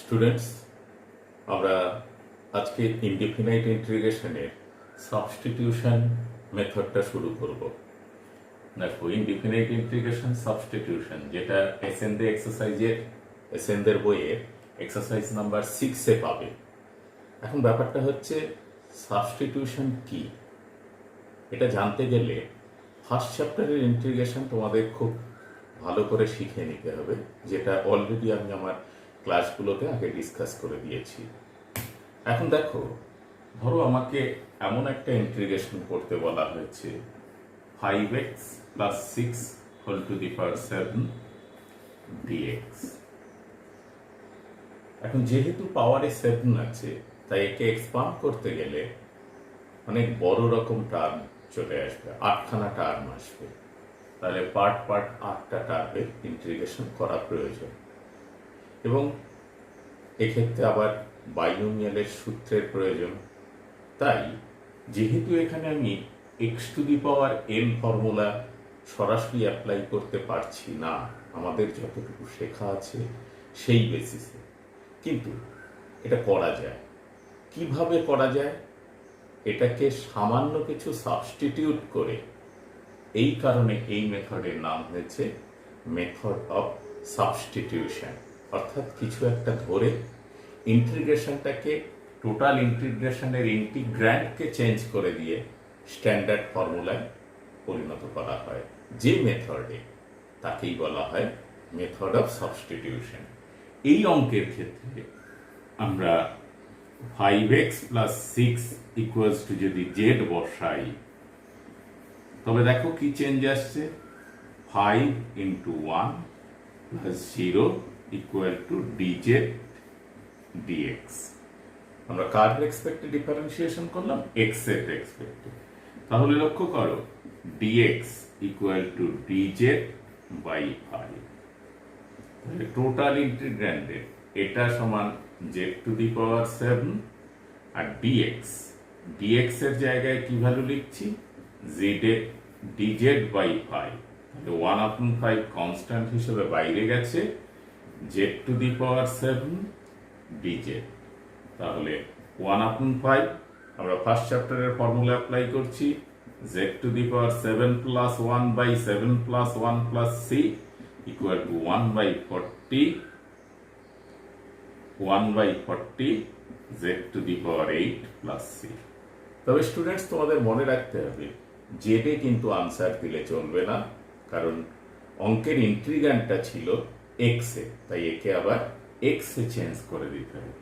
Students, আমরা আজকে indefinite ইন্টিগ্রেশনের সাবস্টিটিউশন মেথডটা শুরু করব। দেখো, ইনডিফিনাইট ইন্টিগ্রেশন সাবস্টিটিউশন, যেটা এসএনদের বইয়ের এক্সারসাইজ নাম্বার 6-এ পাবে। এখন ব্যাপারটা হচ্ছে সাবস্টিটিউশন কি, এটা জানতে গেলে ফার্স্ট চ্যাপ্টারের ইন্টিগ্রেশন তোমাদের খুব ভালো করে শিখে নিতে হবে, যেটা অলরেডি আমি আমার ক্লাসগুলোতে আগে ডিসকাস করে দিয়েছি। এখন দেখো, ধরো আমাকে এমন একটা ইন্টিগ্রেশন করতে বলা হয়েছে 5x plus 6 whole to the power 7 dx। এখন যেহেতু পাওয়ারে 7 আছে, তাই একে এক্সপান্ড করতে গেলে অনেক বড় রকম টার্ম চলে আসবে, 8খানা টার্ম আসবে। তাহলে পার্ট 8টা টার্মের ইন্টিগ্রেশন করা প্রয়োজন, এবং এক্ষেত্রে আবার বাইনোমিয়ালের সূত্রের প্রয়োজন। তাই যেহেতু এখানে আমি x two the power N formula সরাসরি অ্যাপ্লাই করতে পারছি না, আমাদের যতটুকু শেখা আছে সেই বেসিসে, কিন্তু এটা করা যায়। কিভাবে করা যায়? এটাকে সামান্য কিছু সাবস্টিটিউট করে, এই কারণে এই মেথডের নাম হয়েছে মেথড অফ সাবস্টিটিউশন। অর্থাৎ কিছু একটা ধরে ইন্টিগ্রেশনটাকে, টোটাল ইন্টিগ্রেশনের ইন্টিগ্র্যান্ডকে চেঞ্জ করে দিয়ে স্ট্যান্ডার্ড ফর্মুলায় পরিণত করা হয় যে মেথডে, তাকেই বলা হয় মেথড অফ সাবস্টিটিউশন। এই অঙ্কের ক্ষেত্রে আমরা 5x plus 6 equals to যদি z বসাই, তবে দেখো কি চেঞ্জ আসছে, 5 into 1 plus 0 equal to dz dx। আমরা কার রেসপেক্টে ডিফারেন্সিয়েশন করলাম? x এর রেসপেক্টে। তাহলে লক্ষ্য করো, dx equal to dz by 5। তাহলে টোটাল ইন্টিগ্র্যান্ডে এটা সমান z টু দি পাওয়ার 7, আর dx এর জায়গায় কি ভ্যালু লিখছি, dz by 5। তাহলে 1/5 কনস্ট্যান্ট হিসেবে বাইরে গেছে, z to the power 7 dz। তাহলে 1/5 আমরা ফার্স্ট চ্যাপ্টারের ফর্মুলা অ্যাপ্লাই করছি, z to the power 7 plus 1 by 7 plus 1 plus c equal to 1/40 z to the power 8 plus c। তবে স্টুডেন্টস, তোমাদের মনে রাখতে হবে, জেডে কিন্তু আনসার দিলে চলবে না, কারণ অঙ্কের ইন্টিগ্র্যান্ডটা ছিল এক্স এ, তাই একে আবার এক্স এ চেঞ্জ করে দিতে হবে।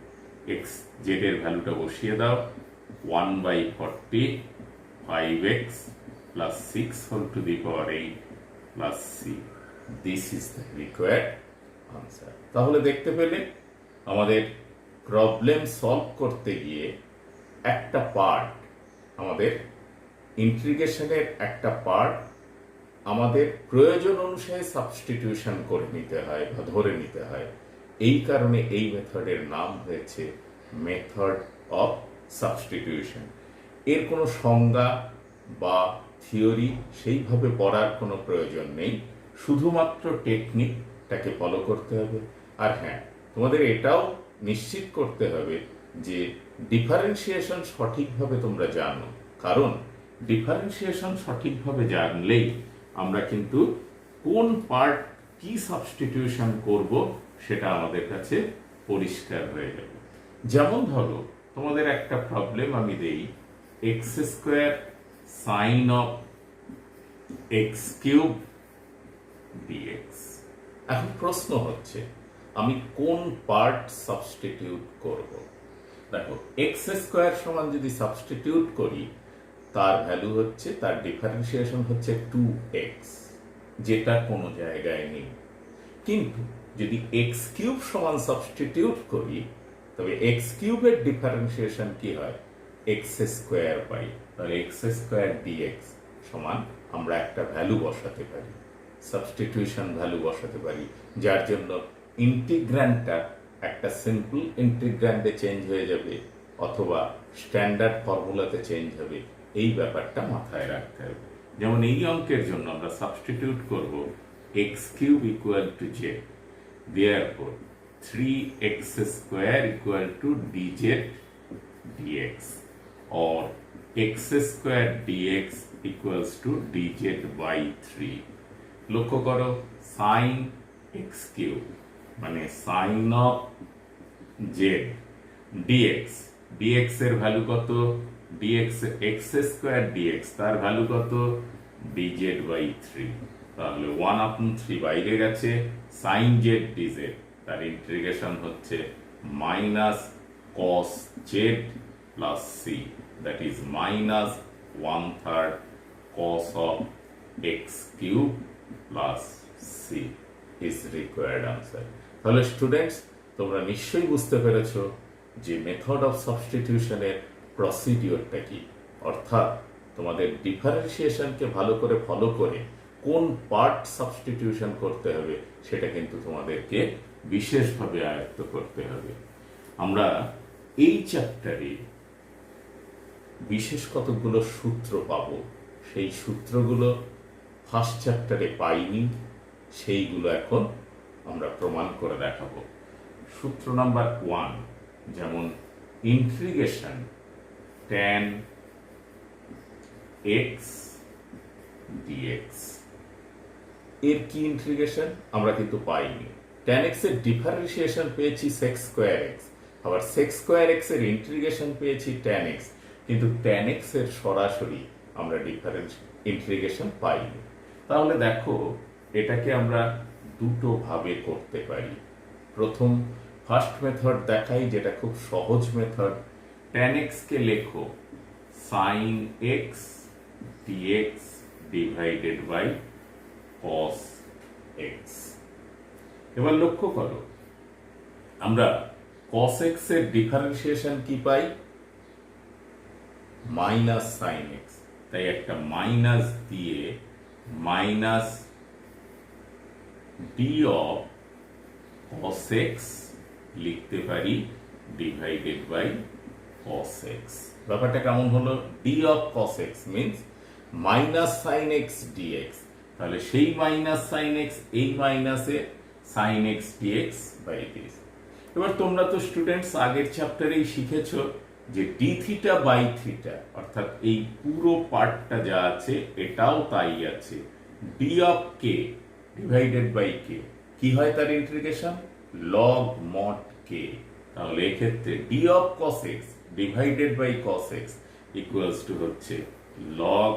এক্স জেড এর ভ্যালুটা বসিয়ে দাও, 1/40 5x plus 6 whole to the power 8 plus c। This is the required answer. তাহলে দেখতে পেলে, আমাদের প্রবলেম সলভ করতে গিয়ে একটা পার্ট, আমাদের ইন্টিগ্রেশনের একটা পার্ট আমাদের প্রয়োজন অনুসারে সাবস্টিটিউশন করে নিতে হয় বা ধরে নিতে হয়। এই কারণে এই মেথডের নাম হয়েছে মেথড অফ সাবস্টিটিউশন। এর কোনো সংজ্ঞা বা থিওরি সেইভাবে পড়ার কোনো প্রয়োজন নেই, শুধুমাত্র টেকনিকটাকে ফলো করতে হবে। আর হ্যাঁ, তোমাদের এটাও নিশ্চিত করতে হবে যে ডিফারেন্সিয়েশন সঠিকভাবে তোমরা জানো, কারণ ডিফারেন্সিয়েশন সঠিকভাবে জানলেই আমরা কিন্তু কোন পার্ট কি সাবস্টিটিউশন করব সেটা আমাদের কাছে পরিষ্কার হয়ে যাবে। যেমন ধরো, তোমাদের একটা প্রবলেম আমি দেই, x² sin of x³ dx। এখন প্রশ্ন হচ্ছে, আমি কোন পার্ট সাবস্টিটিউট করব? দেখো, x² সমান যদি সাবস্টিটিউট করি, তার ভ্যালু হচ্ছে, তার ডিফারেন্সিয়েশন হচ্ছে 2x, যেটা কোনো জায়গায় নেই। কিন্তু যদি x³ সমান সাবস্টিটিউট করি, তবে x³ এর ডিফারেন্সিয়েশন কি হয়, x² পাই। তাহলে x² dx সমান আমরা একটা ভ্যালু বসাতে পারি, সাবস্টিটিউশন ভ্যালু বসাতে পারি, যার জন্য ইন্টিগ্র্যান্ডটা একটা সিম্পল ইন্টিগ্র্যান্ডে চেঞ্জ হয়ে যাবে, অথবা স্ট্যান্ডার্ড ফর্মুলাতে চেঞ্জ হবে। এই ব্যাপারটা মাথায় রাখতে হবে। যেমন এই অঙ্কের জন্য আমরা সাবস্টিটিউট করব x³ equal to z, therefore 3x square equal to dz dx or x square dx equals to dz by 3. লক্ষ্য করো sin x কিউব মানে sin of z dx dx এর ভ্যালু কত, dx x স্কয়ার dx তার value কত, dz by 3। তাহলে 1/3 বাইরে গেছে, sin z dz তার ইন্টিগ্রেশন হচ্ছে minus cos z plus c, that is minus 1/3 cos of x cube plus c is required answer. তাহলে স্টুডেন্টস তোমরা নিশ্চয়ই বুঝতে পেরেছো যে মেথড অফ সাবস্টিটিউশনের প্রসিডিওরটা কি, অর্থাৎ তোমাদের ডিফারেন্সিয়েশনকে ভালো করে ফলো করে কোন পার্ট সাবস্টিটিউশন করতে হবে সেটা কিন্তু তোমাদেরকে বিশেষভাবে আয়ত্ত করতে হবে। আমরা এই চ্যাপ্টারে বিশেষ কতগুলো সূত্র পাবো, সেই সূত্রগুলো ফার্স্ট চ্যাপ্টারে পাইনি, সেইগুলো এখন আমরা প্রমাণ করে দেখাবো। সূত্র নাম্বার 1 যেমন ইন্টিগ্রেশন tan x dx, এর কি ইন্টিগ্রেশন আমরা কিন্তু পাইনি। tan x এর ডিফারেন্সিয়েশন পেয়েছি sec স্কয়ার x, আবার sec স্কয়ার x এর ইন্টিগ্রেশন পেয়েছি tan x, কিন্তু tan x এর সরাসরি আমরা ডিফারেন্স ইন্টিগ্রেশন পাইনি। তাহলে দেখো এটাকে আমরা দুটো ভাবে করতে পারি। প্রথম ফার্স্ট মেথড দেখাই, যেটা খুব সহজ মেথড। tan x কে লেখো sin x dx divided by cos x। এবার লক্ষ্য করো আমরা cos x এর ডিফারেন্সিয়েশন কি পাই, মাইনাস sin x, তাই একটা মাইনাস দিয়ে minus d of cos x লিখতে পারি ডিভাইডেড বাই cos x। ব্যাপারটা কেমন হলো, d of cos x means minus sin x dx, তাহলে সেই মাইনাস sin x এই মাইনাসে sin x dx by this। এবার তোমরা তো স্টুডেন্টস আগের চ্যাপ্টারেই শিখেছো যে d থিটা বাই থিটা, অর্থাৎ এই পুরো পার্টটা যা আছে এটাও তাই আছে, d of k divided by k কি হয় তার ইন্টিগ্রেশন log mod k। তাহলে এক্ষেত্রে d of cos x divided by cos x equals to হচ্ছে log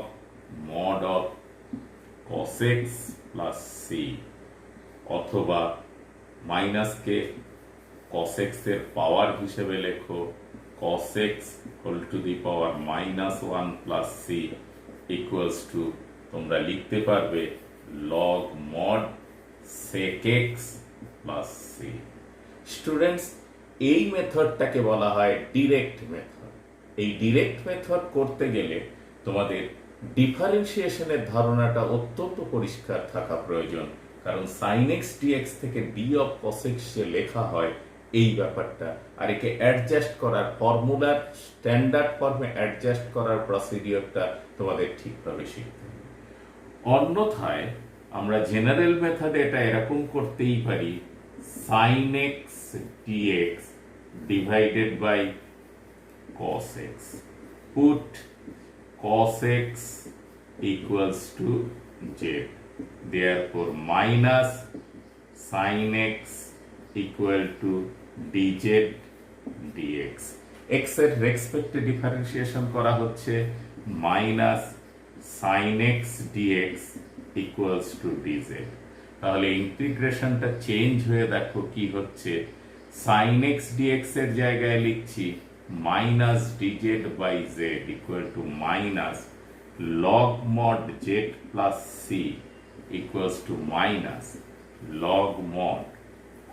mod of cos x plus c, অথবা মাইনাস কে cos x এর পাওয়ার হিসেবে লেখো cos x whole to the power minus 1 plus c equals to তোমরা লিখতে পারবে log mod sec x plus c। Students এই মেথডটাকে বলা হয় ডিরেক্ট মেথড। এই ডিরেক্ট মেথড করতে গেলে তোমাদের ডিফারেন্সিয়েশনের ধারণাটা অত্যন্ত পরিষ্কার থাকা প্রয়োজন, কারণ sin x dx থেকে d of cos x যে লেখা হয় এই ব্যাপারটা, আর একে অ্যাডজাস্ট করার ফর্মুলার স্ট্যান্ডার্ড ফর্মে অ্যাডজাস্ট করার প্রসিডিওরটা তোমাদের ঠিকভাবে শিখতে হবে। অন্যথায় আমরা জেনারেল মেথডে এটা এরকম করতেই পারি sin x dx divided by cos x, put cos x equals to z, therefore minus sin x equal to dz dx। x এর রেসপেক্টে ডিফারেন্সিয়েশন করা হচ্ছে minus sin x dx equals to dz। তাহলে ইন্টিগ্রেশনটা change হয়ে দেখো কি হচ্ছে, sin x dx এর জায়গায় লিখছি minus dz by z equal to minus log mod z plus c equals to minus log mod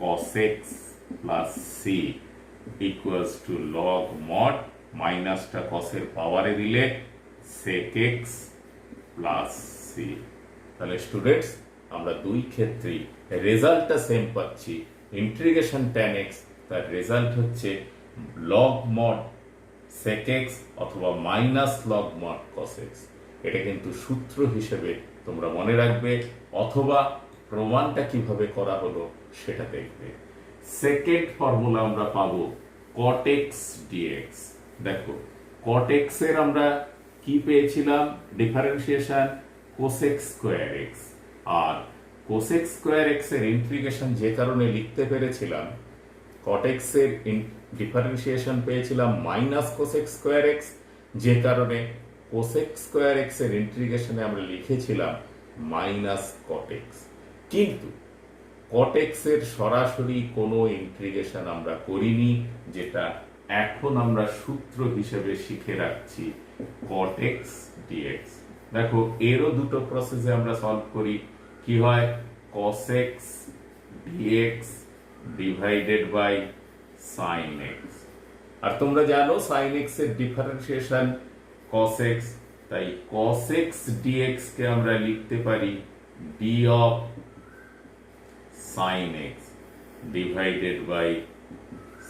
cos x plus c equals to log mod মাইনাসটা cos এর পাওয়ারে দিলে sec x প্লাস c। তাহলে students আমরা দুই ক্ষেত্রেই রেজাল্টটা same পাচ্ছি। ইন্টিগ্রেশন tan x তার রেজাল্ট হচ্ছে log mod sec x অথবা minus log mod cos x। এটা কিন্তু সূত্র হিসেবে তোমরা মনে রাখবে, অথবা প্রমাণটা কিভাবে করা হলো সেটা দেখবে। সেকেন্ড ফর্মুলা আমরা পাবো cot x dx। দেখো cot x এর আমরা কি পেয়েছিলাম, ডিফারেন্সিয়েশন cosec স্কয়ার x, আর cosec স্কয়ার x এর ইন্টিগ্রেশন যে কারণে লিখতে পেরেছিলাম, cot x এর ডিফারেন্সিয়েশন পেয়েছিলাম মাইনাস cosec স্কয়ার x, যে কারণে cosec স্কয়ার x এর ইন্টিগ্রেশনে আমরা লিখেছিলাম মাইনাস cot x। কিন্তু cot x এর সরাসরি কোনো ইন্টিগ্রেশন আমরা করিনি, যেটা এখন আমরা সূত্র হিসেবে শিখে রাখছি cot x dx। দেখো এরও দুটো প্রসেসে আমরা সলভ করি। কি হয়, cos x dx divided by sin x। আর তোমরা জানো sin x এর ডিফারেন্সিয়েশন cos x, তাই cos x dx কে আমরা লিখতে পারি d of sin x divided by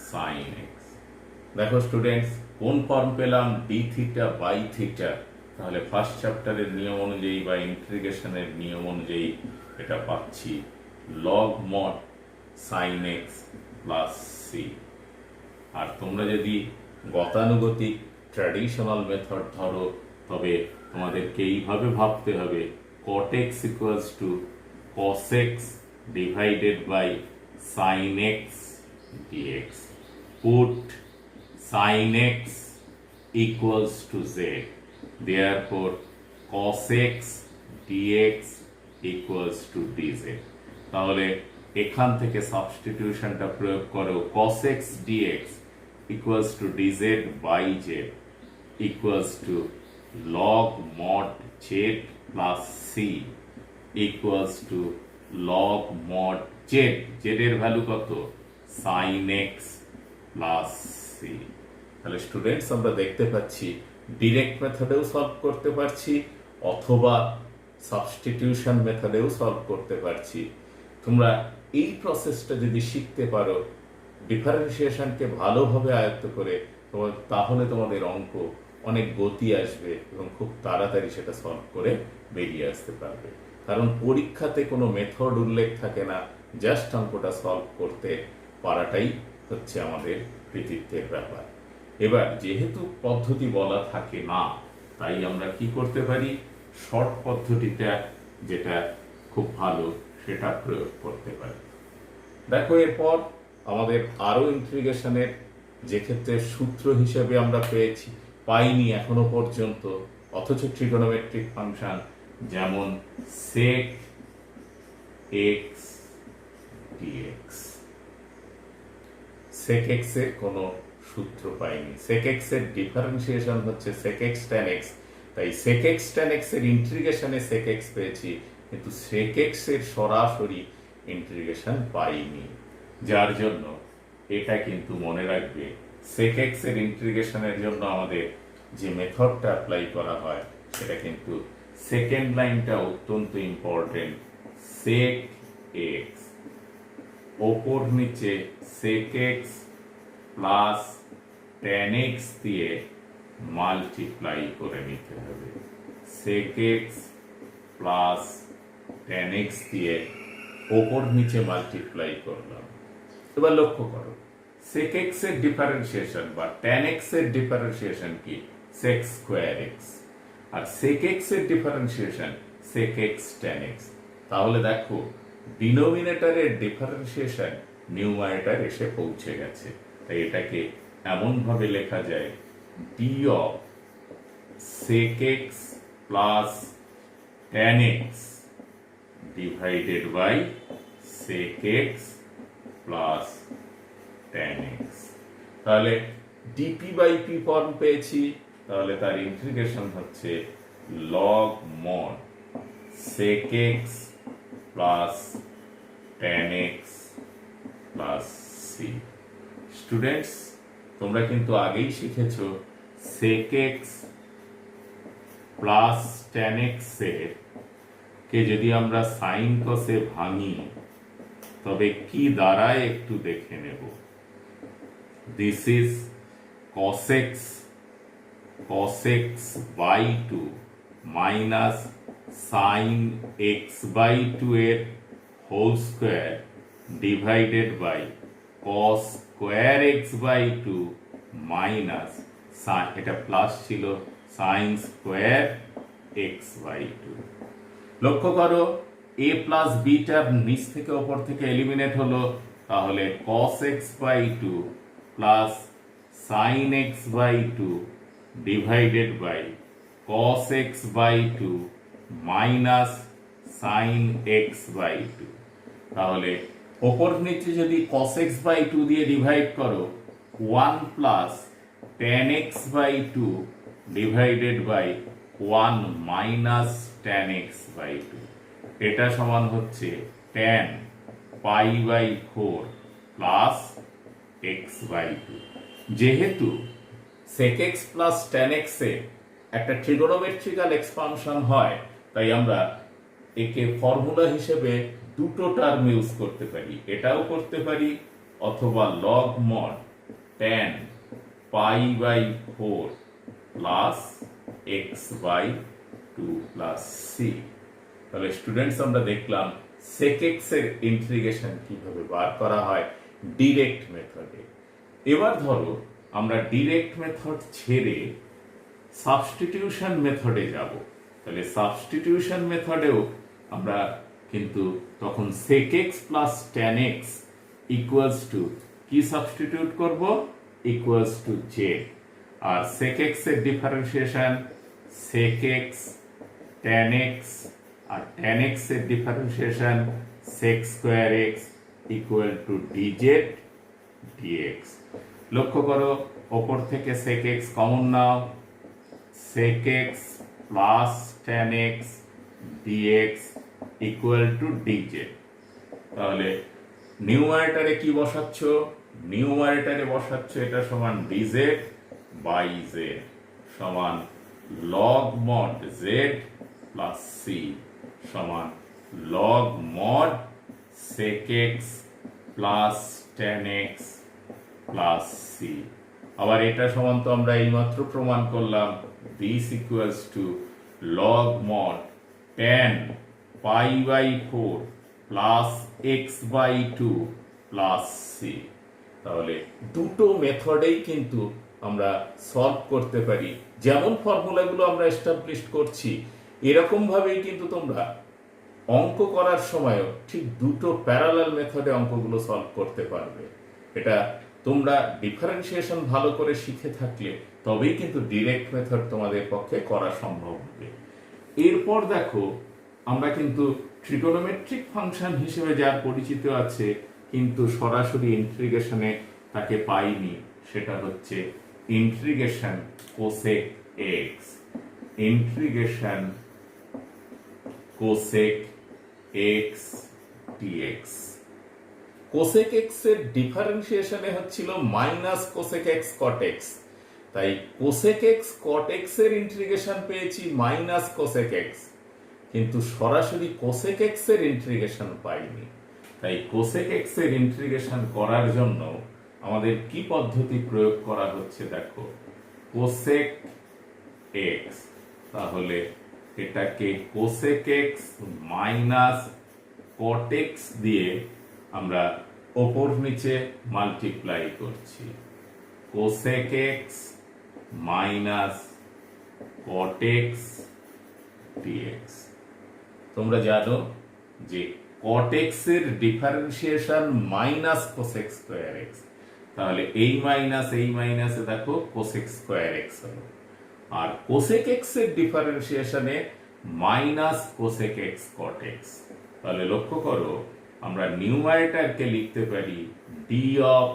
sin x। দেখো স্টুডেন্টস, কোন ফর্ম পেলাম, d থিটা বাই থিটা। তাহলে ফার্স্ট চ্যাপ্টারের নিয়ম অনুযায়ী বা ইন্টিগ্রেশনের নিয়ম অনুযায়ী এটা পাচ্ছি log mod sin x plus c। আর তোমরা যদি গতানুগতিক ট্র্যাডিশনাল মেথড ধরো, তবে তোমাদেরকে এইভাবে ভাবতে হবে cot x equals two cos x divided by sin x dx. Put sin x equals to z. Therefore, cos x dx equals to dz. তাহলে এখান থেকে সাবস্টিটিউশনটা প্রয়োগ করো, cos x dx equals to dz by z equals to log mod z plus c equals to log mod z। z এর value কত, sin x plus c। তাহলে students, আমরা দেখতে পাচ্ছি ডিরেক্ট মেথডেও সলভ করতে পারছি অথবা সাবস্টিটিউশন মেথডেও সলভ করতে পারছি। তোমরা এই প্রসেসটা যদি শিখতে পারো, ডিফারেন্সিয়েশনকে ভালোভাবে আয়ত্ত করে, তাহলে তোমাদের অঙ্ক অনেক গতি আসবে এবং খুব তাড়াতাড়ি সেটা সলভ করে বেরিয়ে আসতে পারবে। কারণ পরীক্ষাতে কোনো মেথড উল্লেখ থাকে না, জাস্ট অঙ্কটা সলভ করতে পারাটাই হচ্ছে আমাদের কৃতিত্বের ব্যাপার। এবার যেহেতু পদ্ধতি বলা থাকে না, তাই আমরা কি করতে পারি, শর্ট পদ্ধতিটা যেটা খুব ভালো সেটা প্রয়োগ করতে পারি। দেখো এরপর আমাদের আরো ইন্টিগ্রেশনের যে ক্ষেত্রে সূত্র হিসেবে আমরা পাইনি এখনো পর্যন্ত, অথচ ট্রিগোনোমেট্রিক ফাংশন, যেমন sec x dx। sec x এর কোনো সূত্র পাইনি, sec x এর ডিফারেন্সিয়েশন হচ্ছে sec x tan x, তাই sec x tan x এর ইন্টিগ্রেশনে sec x পেয়েছি, কিন্তু sec x এর সরাসরি ইন্টিগ্রেশন পাইনি। যার জন্য এটা কিন্তু মনে রাখবে, sec x এর ইন্টিগ্রেশনের জন্য আমাদের যে মেথডটা অ্যাপ্লাই করা হয় সেটা কিন্তু সেকেন্ড লাইনটা অত্যন্ত ইম্পর্টেন্ট। sec x ওপর নিচে sec x plus tan x দিয়ে মাল্টিপ্লাই করে নিতে হবে। sec x plus tan x দিয়ে ওপর নিচে মাল্টিপ্লাই করলাম। এবার লক্ষ্য করো, sec x এর ডিফারেন্সিয়েশন বা tan x এর ডিফারেন্সিয়েশন কি, sec স্কয়ার x, আর sec x এর differentiation sec x tan x। তাহলে দেখো ডিনোমিনেটরের ডিফারেন্সিয়েশন নিউমারেটর এসে পৌঁছে গেছে, তাই এটাকে এমন ভাবে লেখা যায় d of sec x plus tan x divided by sec x plus tan x। তাহলে dp by p ফর্ম পেয়েছি, তাহলে তার ইন্টিগ্রেশন হচ্ছে log mod sec x plus tan x plus c। Students, তোমরা কিন্তু আগেই শিখেছো sec x plus tan x এর কে যদি আমরা sin cos এ ভাঙি তবে কি দাঁড়ায় একটু দেখে নেব। This is cos x by 2 minus sin x by 2 এর whole square divided by cos square x by two minus এটা প্লাস ছিল sine square x by two. লক্ষ্য করো এ প্লাস বিটার নিচ থেকে ওপর থেকে এলিমিনেট হলো, তাহলে cos x by two plus sine x by two divided by cos x by two minus sine x by two. তাহলে ওপর নিচে যদি cos x বাই টু দিয়ে ডিভাইড করো, 1 plus tan x by two divided by 1 minus tan x by two. এটা সমান হচ্ছে tan pi by 4 plus x by টু। যেহেতু sec x plus tan x এ একটা ট্রিগোনোমেট্রিক্যাল এক্সপানশন হয়, তাই আমরা একে ফর্মুলা হিসেবে দুটো টার্ম ইউজ করতে পারি, এটাও করতে পারি, অথবা log mod tan pi by 4 plus x by two plus C. তাহলে স্টুডেন্টস আমরা দেখলাম sec x এর ইন্টিগ্রেশন কিভাবে বার করা হয় ডিরেক্ট মেথডে। এবার ধরো আমরা ডিরেক্ট মেথড ছেড়ে সাবস্টিটিউশন মেথডে যাব, তাহলে সাবস্টিটিউশন মেথডেও আমরা কিন্তু তখন sec x plus tan x equals to কি সাবস্টিটিউট করব, ইকুয়ালস টু z। আর sec x এর differentiation sec x tan x, আর tan x এর differentiation sec square x equal to dz dx। লক্ষ্য করো ওপর থেকে sec x কমন নাও, sec x plus tan x dx equal to dz। তাহলে নিউমারেটরে কি বসাচ্ছ, নিউমারেটরে বসাচ্ছ এটা সমান dz বাই z সমান log mod z plus c সমান log mod sec x plus tan x plus c। আবার এটা সমান তো আমরা এইমাত্র প্রমাণ করলাম this equals to log mod tan pi by 4 plus x by 2 plus c। তাহলে দুটো মেথডেই কিন্তু আমরা সলভ করতে পারি। যেমন ফর্মুলাগুলো আমরা এস্টাবলিশ করছি, এরকম ভাবেই কিন্তু তোমরা অঙ্ক করার সময়ও ঠিক দুটো প্যারালাল মেথডে অঙ্কগুলো সলভ করতে পারবে। এটা তোমরা ডিফারেন্সিয়েশন ভালো করে শিখে থাকলে তবেই কিন্তু ডিরেক্ট মেথড তোমাদের পক্ষে করা সম্ভব হবে। এরপর দেখো আমরা কিন্তু ট্রিগোনোমেট্রিক ফাংশন হিসেবে যার পরিচিত আছে কিন্তু সরাসরি ইন্টিগ্রেশনে তাকে পাইনি, সেটা হচ্ছে integration cosec x. Integration cosec x dx. Cosec x এর ডিফারেন্সিয়েশনে হচ্ছিল minus cosec x cot x, তাই কোসেক এক্স কট এক্স এর ইন্টিগ্রেশন পেয়েছি মাইনাস কোসেক এক্স, কিন্তু সরাসরি কোসেক এক্স এর ইন্টিগ্রেশন পাইনি। তাই কোসেক এক্স এর ইন্টিগ্রেশন করার জন্য আমাদের কি পদ্ধতি প্রয়োগ করা হচ্ছে দেখো, কোসেক এক্স। তাহলে এটাকে cosec x minus cot x দিয়ে আমরা ওপর নিচে মাল্টিপ্লাই করছি, cosec x minus cot x dx. তোমরা জানো যে কট এক্স এর differentiation minus cosec square x, তাহলে এই মাইনাসে দেখো কোসেক স্কয়ার এক্স হলো। আর কোসেক এক্স এর ডিফারেন্সিয়েশনে minus cosec x cot x. তাহলে লক্ষ্য করো আমরা নিউমারেটরকে লিখতে পারি d of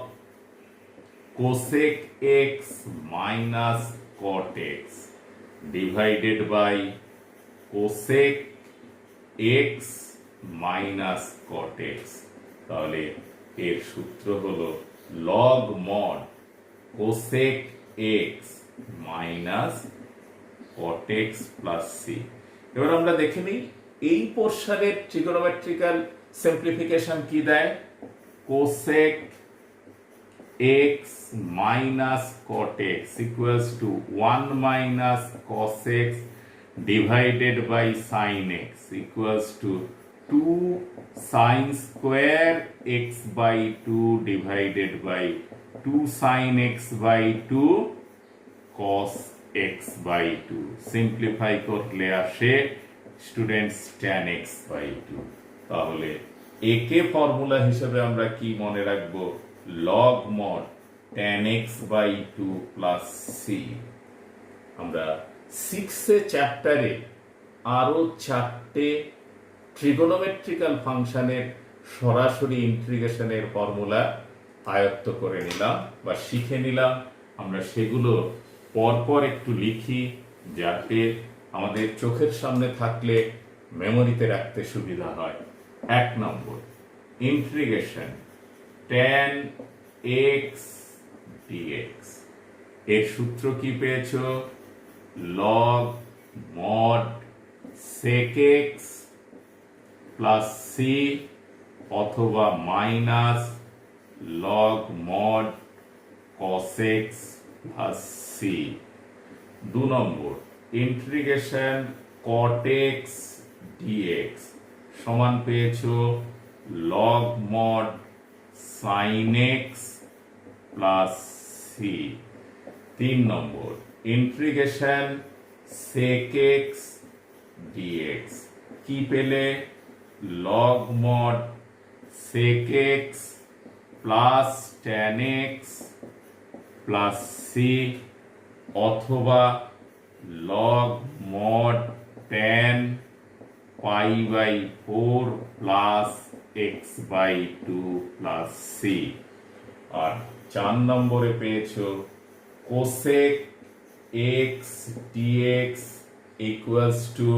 cosec x minus cot x divided by cosec x minus cot x. তাহলে এর সূত্র হলো log mod cosec x minus cot x plus c. এবার আমরা দেখে নিই এই পোর্শনের ট্রিগোনোমেট্রিক্যাল সিম্পলিফিকেশন কি দেয়, cosec x minus cot x equals to 1 minus cos x divided by sine x equals to 2 sin square x by 2 divided by 2 sin x by 2 cos x by 2 simplify করলে আসে students tan x by 2। তাহলে একে formula হিসেবে আমরা কি মনে রাখবো, log mod tan x by 2 plus c। আমরা 6 চ্যাপ্টারে আরো 4টে ট্রিগোনোমেট্রিক্যাল ফাংশনের সরাসরি ইন্টিগ্রেশনের ফর্মুলা আয়ত্ত করে নিলাম বা শিখে নিলাম। আমরা সেগুলো পরপর একটু লিখি যাতে আমাদের চোখের সামনে থাকলে মেমোরিতে রাখতে সুবিধা হয়। 1 নম্বর ইন্টিগ্রেশন tan x dx, এর সূত্র কি পেয়েছো, log mod sec x plus c অথবা minus log mod cos x plus c। 2 নম্বর ইন্টিগ্রেশন cot x dx সমান পেয়েছো log mod sin x plus c। 3 নম্বর ইন্টিগ্রেশন sec x dx কি পেলে, log mod sec x plus tan x plus c অথবা log mod tan pi by 4 plus x by 2 plus c। আর 4 নম্বরে পেয়েছো cosec x dx equals to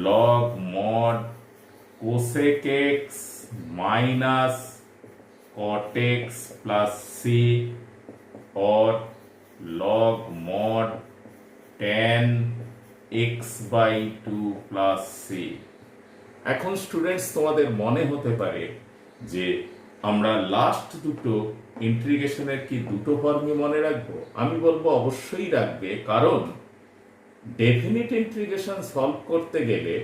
log mod cosec x minus cot x plus c or log mod tan x by 2 plus c। এখন students তোমাদের মনে হতে পারে যে আমরা last দুটো ইন্টিগ্রেশনের কি দুটো ফর্মই মনে রাখবো। আমি বলবো অবশ্যই রাখবে, কারণ ডেফিনিট ইন্টিগ্রেশন সলভ করতে গেলে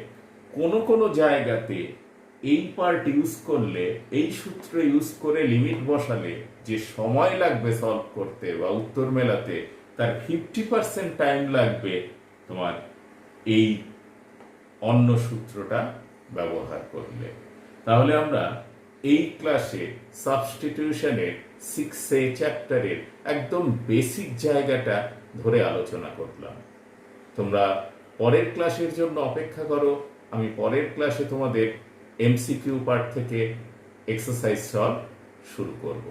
কোনো জায়গাতে এই পার্ট ইউজ করলে, এই সূত্র ইউজ করে লিমিট বসালে যে সময় লাগবে সলভ করতে বা উত্তর মেলাতে, তার 50% টাইম লাগবে তোমার এই অন্য সূত্রটা ব্যবহার করলে। তাহলে আমরা এই ক্লাসে সাবস্টিটিউশনের 6A চ্যাপ্টারের একদম বেসিক জায়গাটা ধরে আলোচনা করলাম। তোমরা পরের ক্লাসের জন্য অপেক্ষা করো। আমি পরের ক্লাসে তোমাদের MCQ পার্ট থেকে এক্সারসাইজ সলভ শুরু করব।